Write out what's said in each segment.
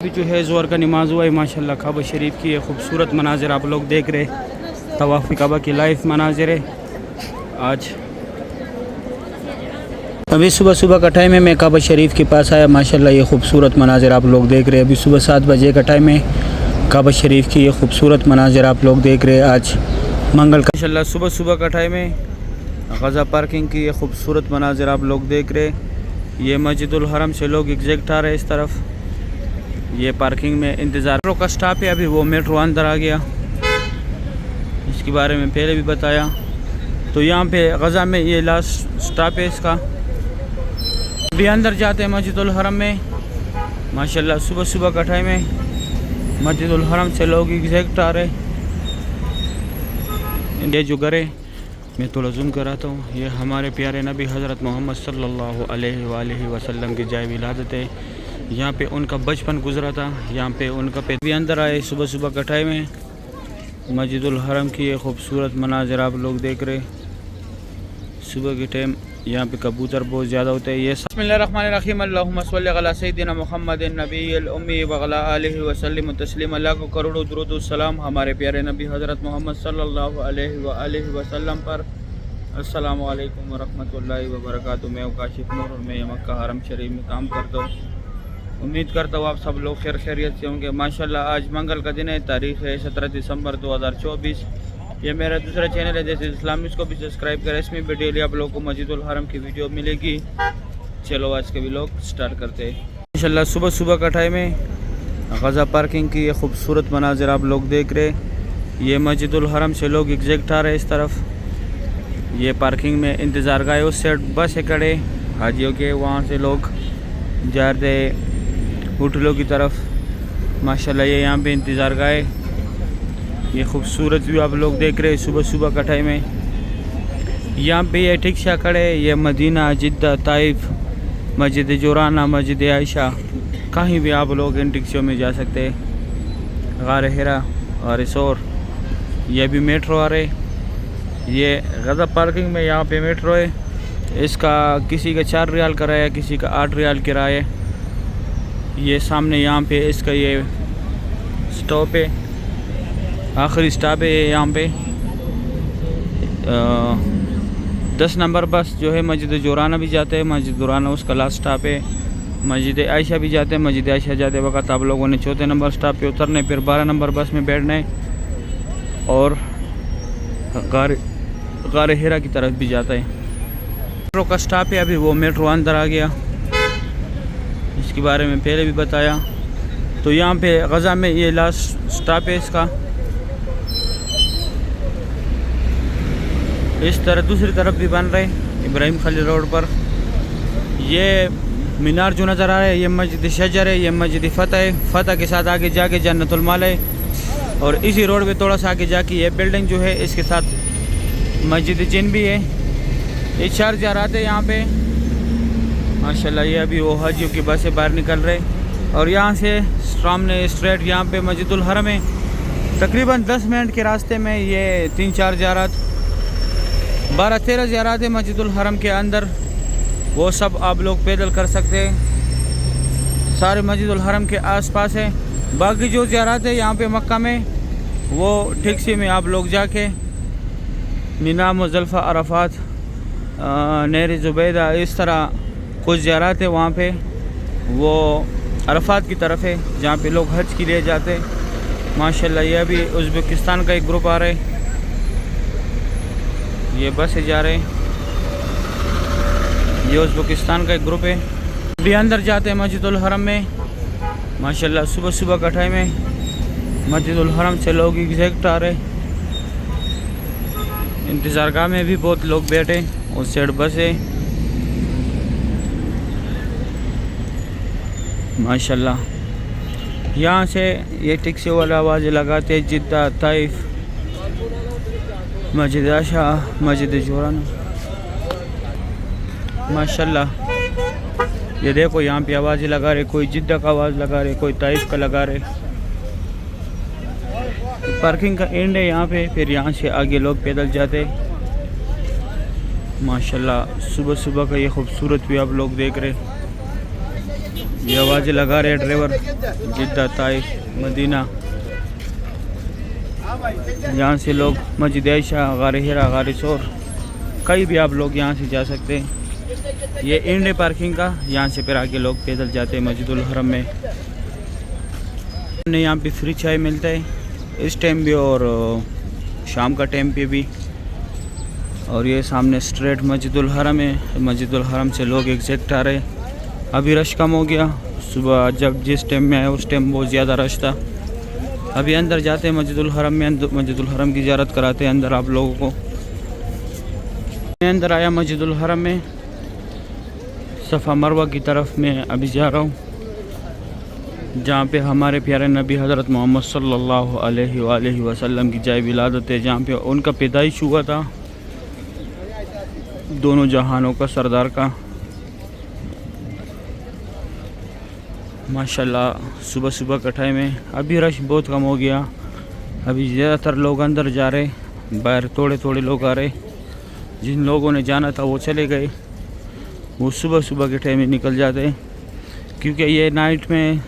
अभी जो है ज़ोहर का नमाज हुआ है माशाल्लाह। काबा शरीफ की ये खूबसूरत मनाजिर आप लोग देख रहे, तवाफ़ काबा की लाइव मनाजिर है। आज अभी सुबह सुबह का टाइम है, मैं काबा शरीफ के पास आया। माशाल्लाह ये खूबसूरत मनाजिर आप लोग देख रहे हैं। अभी सुबह 7 बजे का टाइम है। काबा शरीफ की ये खूबसूरत मनाजिर आप लोग देख रहे हैं। आज मंगल का माशाल्लाह सुबह सुबह का टाइम है। गज़ा पार्किंग की ये खूबसूरत मनाजिर आप लोग देख रहे। ये मस्जिदुल हरम से लोग एग्जैक्ट आ रहे हैं इस तरफ। ये पार्किंग में इंतज़ार का स्टॉप है। अभी वो मेट्रो अंदर आ गया, इसके बारे में पहले भी बताया। तो यहाँ पे गज़ा में ये लास्ट स्टॉप है इसका। अभी अंदर जाते हैं मस्जिदुल हरम में। माशाल्लाह सुबह सुबह का टाइम है। मस्जिदुल हरम से लोग एग्जैक्ट आ रहे। ये जो घर है मैं थोड़ा जूम कराता हूँ। ये हमारे प्यारे नबी हज़रत मोहम्मद सल्लल्लाहु अलैहि वसल्लम की जाए विलादत है। यहाँ पे उनका बचपन गुजरा था। यहाँ पे उनका भी अंदर आए। सुबह सुबह का टाइम है। मस्जिदुल हरम की ये खूबसूरत मनाजिर आप लोग देख रहे। सुबह के टाइम यहाँ पे कबूतर बहुत ज़्यादा होते हैं। ये बिस्मिल्लाहिर्रहमानिर्रहीम अल्लाहुम्मा सल्लि अला सय्यिदिना मुहम्मदिन नबिय्यिल उम्मी व अला आलिहि व सल्लिम तस्लीमा। अल्लाह को करोड़ों दुरूद व सलाम हमारे प्यारे नबी हज़रत मोहम्मद सल्लल्लाहु अलैहि वसल्लम पर। अस्सलामु अलैकुम व रहमतुल्लाहि व बरकातुहू। मैं काशिफ नूर और मैं मक्का हरम शरीफ में काम करता हूँ। उम्मीद करता हूँ आप सब लोग खैरियत से होंगे। माशाल्लाह आज मंगल का दिन है। तारीख़ है 17 दिसंबर 2024। ये मेरा दूसरा चैनल है जैसे इस्लाम, इसको भी सब्सक्राइब करें। इसमें भी डेली आप लोगों को मस्जिदुल हरम की वीडियो मिलेगी। चलो आज के व्लॉग स्टार्ट करते हैं। माशाल्लाह सुबह सुबह का टाइम है। गज़ा पार्किंग की ये खूबसूरत मनाजिर आप लोग देख रहे। ये मस्जिदुल हरम से लोग एग्जैक्ट आ रहे इस तरफ। ये पार्किंग में इंतज़ार का है। उस साइड बस है खड़े हाजियों के, वहाँ से लोग जा रहे होटलों की तरफ। माशाल्लाह ये यहाँ पे इंतज़ार का है। ये खूबसूरत व्यू आप लोग देख रहे हैं। सुबह सुबह का टाइम है। यहाँ पे ये रिक्शा खड़े। ये मदीना, जिद्दा, ताइफ, मस्जिद जोराना, मस्जिद आयशा, कहीं भी आप लोग इन रिक्शों में जा सकते हैं। गार हिरा और रिसोर। ये भी मेट्रो आ रहे। ये गज़ा पार्किंग में यहाँ पे मेट्रो है। इसका किसी का 4 रियाल किराया, किसी का 8 रियाल किराया। ये सामने यहाँ पे इसका ये स्टॉप है, आखिरी स्टॉप है यहाँ पे। 10 नंबर बस जो है मस्जिद जोराना भी जाते हैं। मस्जिद जोराना उसका लास्ट स्टॉप है। मस्जिद आयशा भी जाते हैं। मस्जिद आयशा जाते वक्त आप लोगों ने 4 नंबर स्टॉप पे उतरने, फिर 12 नंबर बस में बैठना है और गार हिरा की तरफ भी जाता है। मेट्रो का स्टॉप है। अभी वो मेट्रो अंदर आ गया, इसके बारे में पहले भी बताया। तो यहाँ पे गज़ा में ये लास्ट स्टॉप है इसका। इस तरह दूसरी तरफ भी बन रहे इब्राहिम खलील रोड पर। ये मीनार जो नज़र आ रहा है ये मस्जिद शजर है। ये मस्जिद फ़तह है। फ़तह के साथ आगे जाके जन्नतुल माल है। और इसी रोड पे थोड़ा सा आगे जाके ये बिल्डिंग जो है इसके साथ मस्जिद जिन भी है। ये 4 ज़ारात है यहाँ पे। माशाल्लाह ये अभी वो हाजियों की बसें बाहर निकल रहे। और यहाँ से सामने स्ट्रेट यहाँ पे मस्जिदुल हरम है। तकरीबन 10 मिनट के रास्ते में ये 3-4 ज़ारात, 12-13 ज़ारात है मस्जिदुल हरम के अंदर। वो सब आप लोग पैदल कर सकते हैं। सारे मस्जिदुल हरम के आसपास है। बाकी जो ज़ारात है यहाँ पे मक्का में, वो टैक्सी में आप लोग जाके मीना, मुज़दलिफ़ा, अरफात, नहर ज़ुबैदा, इस तरह कुछ ज़ियारत है वहाँ पे। वो अरफात की तरफ है जहाँ पे लोग हज के लिए जाते हैं। माशाल्लाह ये अभी उज़्बेकिस्तान का एक ग्रुप आ रहा है। ये बस से जा रहे हैं। ये उज़्बेकिस्तान का एक ग्रुप है। अभी अंदर जाते हैं मस्जिदुल हरम में। माशाल्लाह सुबह सुबह का टाइम है। मस्जिदुल हरम से लोग एग्जैक्ट आ रहे। इंतज़ार गाह में भी बहुत लोग बैठे। उस साइड बस है। माशाल्लाह यहाँ से ये टैक्सी वाला आवाज़ लगाते हैं। जिद्दा, ताइफ, मस्जिद आयशा, मस्जिद जोराना। माशाल्लाह ये देखो यहाँ पे आवाज़ लगा रहे। कोई जिद्दा का आवाज़ लगा रहे, कोई ताइफ का लगा रहे। पार्किंग का एंड है यहाँ पे। फिर यहाँ से आगे लोग पैदल जाते। माशाल्लाह सुबह सुबह का ये खूबसूरत भी आप लोग देख रहे। ये आवाज़ें लगा रहे ड्राइवर जिद्दा ताइफ मदीना। यहाँ से लोग मस्जिद आयशा गार हिरा गार सौर कहीं भी आप लोग यहाँ से जा सकते हैं। ये इंडे पार्किंग का यहाँ से फिर आके लोग पैदल जाते हैं मस्जिदुल हरम में। यहाँ पे फ्री चाय मिलता है इस टाइम भी और शाम का टाइम पे भी। और ये सामने स्ट्रेट मस्जिदुल हरम है। मस्जिदुल हरम से लोग एग्जैक्ट आ रहे। अभी रश कम हो गया, सुबह जब जिस टाइम में आया उस टाइम बहुत ज़्यादा रश था। अभी अंदर जाते हैं मस्जिदुल हरम में, मस्जिदुल हरम की ज़ियारत कराते हैं अंदर आप लोगों को। मैं अंदर आया मस्जिदुल हरम में, सफ़ा मरवा की तरफ मैं अभी जा रहा हूँ, जहाँ पे हमारे प्यारे नबी हज़रत मोहम्मद सल्लल्लाहु अलैहि वसल्लम की जाए विलादत है, जहाँ पे उनका पैदाइश हुआ था, दोनों जहानों का सरदार का। माशाल्लाह सुबह सुबह का टाइम है। अभी रश बहुत कम हो गया, अभी ज़्यादातर लोग अंदर जा रहे, बाहर थोड़े थोड़े लोग आ रहे। जिन लोगों ने जाना था वो चले गए, वो सुबह सुबह के टाइम में निकल जाते, क्योंकि ये नाइट में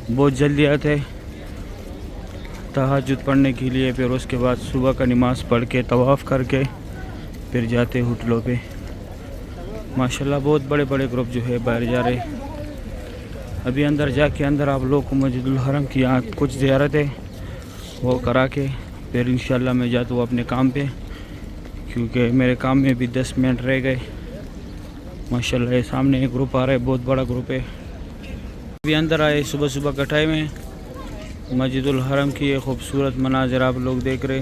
बहुत जल्दी आते तहज्जुद पढ़ने के लिए। फिर उसके बाद सुबह का नमाज़ पढ़ के तवाफ़ करके फिर जाते होटलों पे। माशाल्लाह बहुत बड़े बड़े ग्रुप जो है बाहर जा रहे। अभी अंदर जाके अंदर आप लोग को मस्जिदुल हरम की यहाँ कुछ ज़ियारत है वो करा के फिर इंशाल्लाह मैं जाता हूँ अपने काम पे, क्योंकि मेरे काम में भी 10 मिनट रह गए। माशाल्लाह ये सामने एक ग्रुप आ रहा है, बहुत बड़ा ग्रुप है। अभी अंदर आए, सुबह सुबह का टाइम है। मस्जिदुल हरम की ये खूबसूरत मनाज़र आप लोग देख रहे।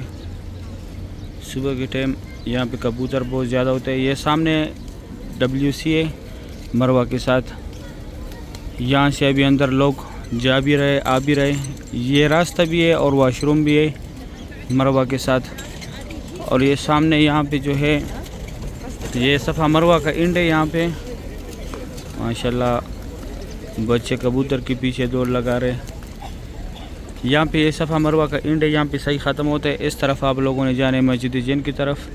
सुबह के टाइम यहाँ पे कबूतर बहुत ज़्यादा होते हैं। ये सामने WC है मरवा के साथ। यहाँ से अभी अंदर लोग जा भी रहे आ भी रहे। ये रास्ता भी है और वाशरूम भी है मरवा के साथ। और ये सामने यहाँ पे जो है ये सफ़ा मरवा का इंड है। यहाँ पे माशाल्लाह बच्चे कबूतर के पीछे दौड़ लगा रहे। यहाँ पे ये सफ़ा मरवा का इंड है, यहाँ पे सही ख़त्म होता है। इस तरफ आप लोगों ने जाने मस्जिद जैन की तरफ,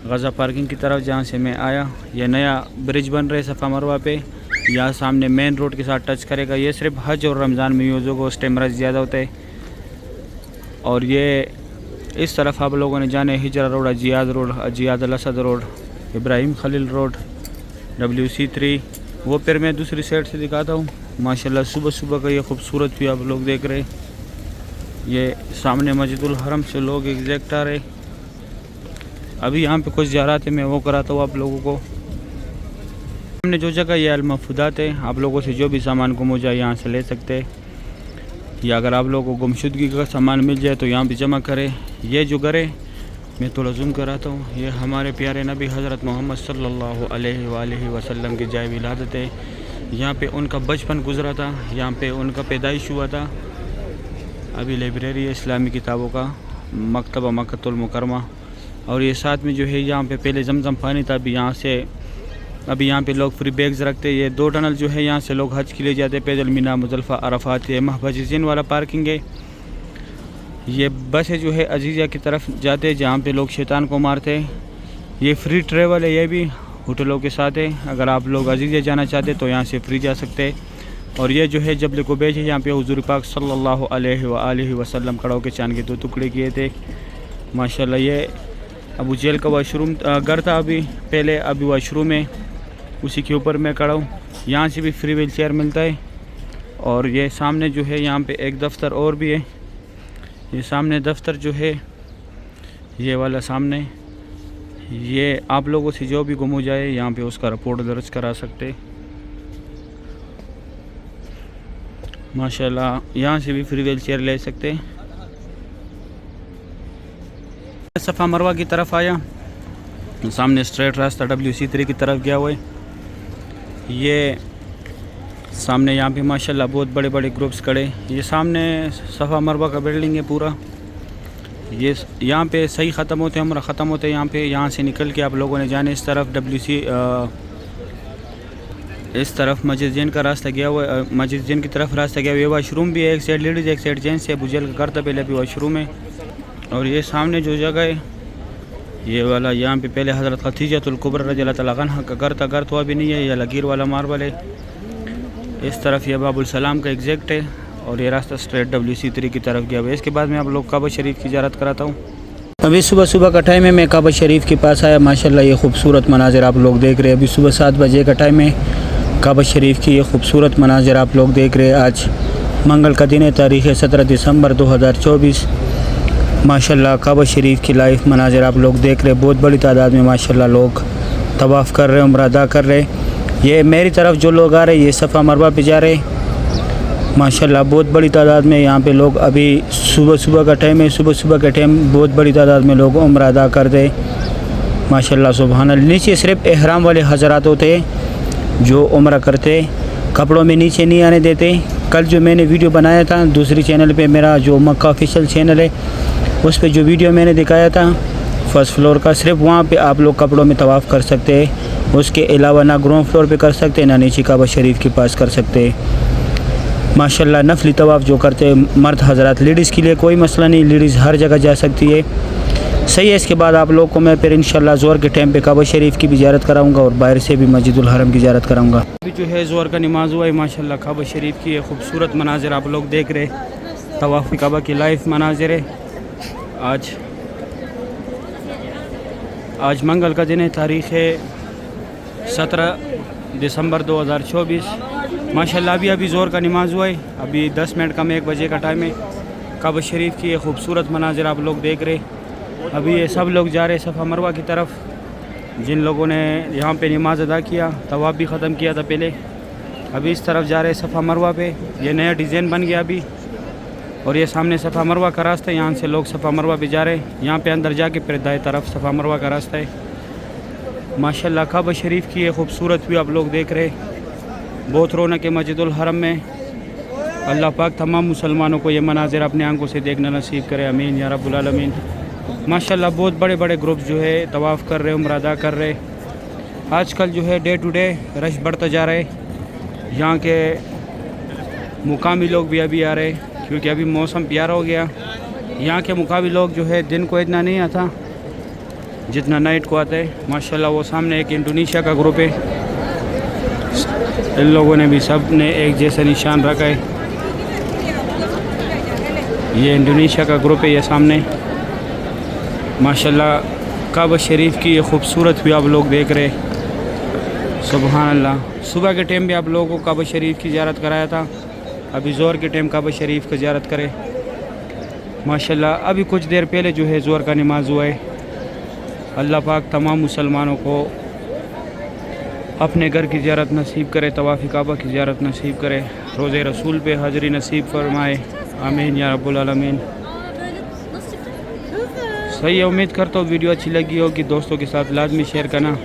गज़ा पार्किंग की तरफ, जहाँ से मैं आया। यह नया ब्रिज बन रहा है सफ़ा मरवा पे, यहाँ सामने मेन रोड के साथ टच करेगा। ये सिर्फ हज और रमज़ान में यूज़ होगा, उस टाइम रश ज़्यादा होता है। और ये इस तरफ आप लोगों ने जाने Hijra road, Ajyad road, Ajyad Al Asad road, Ibrahim Khalil road, WC 3। वो फिर मैं दूसरी साइड से दिखाता हूँ। माशाल्लाह सुबह सुबह का ये खूबसूरत भी आप लोग देख रहे। ये सामने मस्जिदुल हरम से लोग एग्जैक्ट आ रहे। अभी यहाँ पे कुछ ज़ियारत है, मैं वो कराता हूँ आप लोगों को। हमने जो जगह ये अल-मफूदात है, आप लोगों से जो भी सामान गुम हो जाए यहाँ से ले सकते हैं, या अगर आप लोगों को गुमशुदगी का सामान मिल जाए तो यहाँ भी जमा करें। ये जो घर है मैं थोड़ा जूम कराता हूँ, ये हमारे प्यारे नबी हज़रत मोहम्मद सल्लल्लाहु अलैहि वसल्लम की जाए विलादत है। यहाँ पे उनका बचपन गुजरा था, यहाँ पे उनका पैदाइश हुआ था। अभी लाइब्रेरी है इस्लामी किताबों का, मकतबा मक्कतुल मुकरमा। और ये साथ में जो है यहाँ पे पहले जमजम पानी था। अभी यहाँ पे लोग फ्री बैग्स रखते हैं। ये 2 टनल जो है यहाँ से लोग हज के लिए जाते हैं पैदल, मीना मुज़ल्फ़ा अरफात। ये महबजीन वाला पार्किंग है। ये बस है जो है अजीज़ा की तरफ जाते हैं, जहाँ पे लोग शैतान को मारते हैं। ये फ्री ट्रेवल है, ये भी होटलों के साथ है। अगर आप लोग अजीज़ा जाना चाहते हैं तो यहाँ से फ्री जा सकते हैं। और ये जो है जबल कुबैज है, यहाँ पे हुज़ूर पाक सल्लल्लाहु अलैहि वसल्लम खड़ा होकर चांद के 2 टुकड़े किए थे। माशाल्लाह ये अबू जेल का वाशरूम घर था अभी पहले, अभी वाशरूम है, उसी के ऊपर मैं खड़ा हूँ। यहाँ से भी फ्री व्हील चेयर मिलता है। और ये सामने जो है यहाँ पे एक दफ्तर और भी है। ये सामने दफ्तर जो है ये वाला सामने, ये आप लोगों से जो भी गुम हो जाए यहाँ पे उसका रिपोर्ट दर्ज करा सकते। माशाल्लाह यहाँ से भी फ्री व्हील चेयर ले सकते। सफ़ा मरवा की तरफ आया, सामने स्ट्रेट रास्ता WC 3 की तरफ गया हुआ है। ये सामने यहाँ पे माशाल्लाह बहुत बड़े बड़े ग्रुप्स खड़े। ये सामने सफ़ा मरवा का बिल्डिंग है पूरा। ये यहाँ पे सही ख़त्म होते हैं, उम्र ख़त्म होते हैं यहाँ पे। यहाँ से निकल के आप लोगों ने जाने इस तरफ इस तरफ मस्जिद जैन का रास्ता गया हुआ, मस्जिद जैन की तरफ रास्ता गया हुआ। ये वाशरूम भी है, एक साइड लेडीज़ एक साइड जेंट्स है। बुझेल का घर था पहले, अभी वाशरूम है। और ये सामने जो जगह है ये वाला, यहाँ पे पहले हज़रत खदीजतुल कुबरा रज़ियल्लाहु तआला अन्हा का घर था। घर तो अभी नहीं है, ये लकीर वाला मार्बल है। इस तरफ ये बाबुल सलाम का एग्जैक्ट है और ये रास्ता स्ट्रेट WC3 की तरफ गया हुआ है। इसके बाद मैं आप लोग काबा शरीफ की ज़ियारत कराता हूँ। अभी सुबह सुबह का टाइम है, मैं काबा शरीफ के पास आया। माशाल्लाह ये खूबसूरत मनाजिर आप लोग देख रहे हैं। अभी सुबह 7 बजे का टाइम है। काबा शरीफ की ये खूबसूरत मनाजिर आप लोग देख रहे हैं। आज मंगल का दिन है, तारीख़ 17 दिसंबर 2024। माशाल्लाह काबा शरीफ की लाइव मनाजिर आप लोग देख रहे हैं। बहुत बड़ी तादाद में माशाल्लाह लोग तवाफ़ कर रहे हैं, उम्रा अदा कर रहे हैं। ये मेरी तरफ जो लोग आ रहे हैं ये सफ़ा मरवा पे जा रहे हैं। माशाल्लाह बहुत बड़ी तादाद में यहाँ पे लोग, अभी सुबह सुबह का टाइम है, सुबह के टाइम बहुत बड़ी तादाद में लोग उम्रा अदा कर दे। माशाल्लाह सुभान अल्लाह। नीचे सिर्फ एहराम वाले हज़रात होते हैं जो उम्रा करते, कपड़ों में नीचे नहीं आने देते। कल जो मैंने वीडियो बनाया था दूसरी चैनल पे, मेरा जो मक्का ऑफिशियल चैनल है, उस पर जो वीडियो मैंने दिखाया था फर्स्ट फ्लोर का, सिर्फ वहाँ पे आप लोग कपड़ों में तवाफ़ कर सकते हैं। उसके अलावा ना ग्राउंड फ्लोर पे कर सकते, ना नीचे काबा शरीफ के पास कर सकते। माशाल्लाह नफली तवाफ़ जो करते हैं मर्द हज़रात, लेडीज़ के लिए कोई मसला नहीं, लेडीज़ हर जगह जा सकती है। सही है। इसके बाद आप लोग को मैं फिर इंशाल्लाह ज़ोहर के टाइम पे काबा शरीफ की भी ज़ियारत कराऊंगा और बाहर से भी मस्जिदुल हरम की ज़ियारत कराऊंगा। अभी जो है ज़ोहर का नमाज़ हुआ है। माशाल्लाह काबा शरीफ की खूबसूरत मनाजिर आप लोग देख रहे। तवाफ़ काबा की लाइव मनाजिर है। आज मंगल का दिन है, तारीख़ है 17 दिसंबर 2024। माशाल्लाह अभी ज़ोहर का नमाज़ हुआ है। अभी 10 मिनट कम 1 बजे का टाइम है। काबा शरीफ की खूबसूरत मनाजिर आप लोग देख रहे। अभी ये सब लोग जा रहे सफ़ा मरवा की तरफ। जिन लोगों ने यहाँ पे नमाज अदा किया, तवाफ़ भी ख़त्म किया था पहले, अभी इस तरफ जा रहे सफ़ा मरवा पे। ये नया डिज़ाइन बन गया अभी, और ये सामने सफ़ा मरवा का रास्ता है। यहाँ से लोग सफ़ा मरवा पे जा रहे हैं। यहाँ पे अंदर जाके फिर दाएं तरफ सफ़ा मरवा का रास्ता है। माशाल्लाह काबा शरीफ की ये खूबसूरत भी आप लोग देख रहे। बहुत रौनक है मस्जिदुल हरम में। अल्लाह पाक तमाम मुसलमानों को ये मनाजिर अपने आंखों से देखना नसीब करे, आमीन या रब्बुल आलमीन। माशाल्लाह बहुत बड़े बड़े ग्रुप जो है तवाफ़ कर रहे, उम्रा अदा कर रहे। आजकल जो है डे टू डे रश बढ़ता जा रहा है। यहाँ के मुकामी लोग भी अभी आ रहे, क्योंकि अभी मौसम प्यारा हो गया। यहाँ के मुकामी लोग जो है दिन को इतना नहीं आता जितना नाइट को आता है। माशाल्लाह वो सामने एक इंडोनेशिया का ग्रुप है। इन लोगों ने भी सब ने एक जैसा निशान रखा है। ये इंडोनेशिया का ग्रुप है, ये सामने। माशाल्लाह काबा शरीफ की ये खूबसूरत भी आप लोग देख रहे। सुभान अल्लाह। सुबह के टाइम भी आप लोगों को काबा शरीफ की ज़ियारत कराया था। अभी ज़ोहर के टाइम काबा शरीफ की ज़ियारत करें। माशाल्लाह अभी कुछ देर पहले जो है ज़ोहर का नमाज हुआ है। अल्लाह पाक तमाम मुसलमानों को अपने घर की ज़ियारत नसीब करे, तवाफ़ काबा की ज़ियारत नसीब करे, रोज़े रसूल पे हाज़री नसीब फरमाए, आमीन या रब्बुल आलमीन। सही है। उम्मीद करता हूँ वीडियो अच्छी लगी होगी। दोस्तों के साथ लाजमी शेयर करना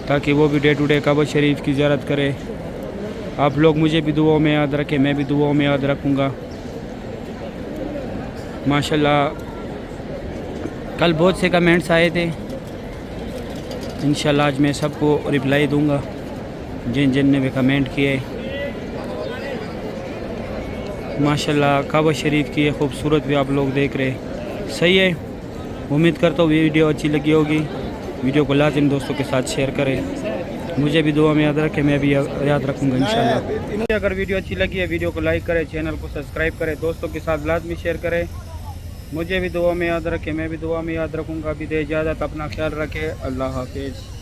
ताकि वो भी डे टू डे काबा शरीफ की ज़ियारत करे। आप लोग मुझे भी दुआओं में याद रखें, मैं भी दुआओं में याद रखूँगा। माशाल्लाह कल बहुत से कमेंट्स आए थे, इंशाल्लाह आज मैं सबको रिप्लाई दूंगा जिन जिन ने भी कमेंट किए। माशाल्लाह काबा शरीफ की खूबसूरत भी आप लोग देख रहे। सही है। उम्मीद करता हूँ वीडियो अच्छी लगी होगी। वीडियो को लाजिम दोस्तों के साथ शेयर करें, मुझे भी दुआ में याद रखें, मैं भी याद रखूँगा इंशाल्लाह। अगर वीडियो अच्छी लगी है वीडियो को लाइक करें, चैनल को सब्सक्राइब करें, दोस्तों के साथ लाजमी शेयर करें, मुझे भी दुआ में याद रखें, मैं भी दुआ में याद रखूँगा। अभी दे इजाज़त, अपना ख्याल रखें। अल्लाह हाफिज़।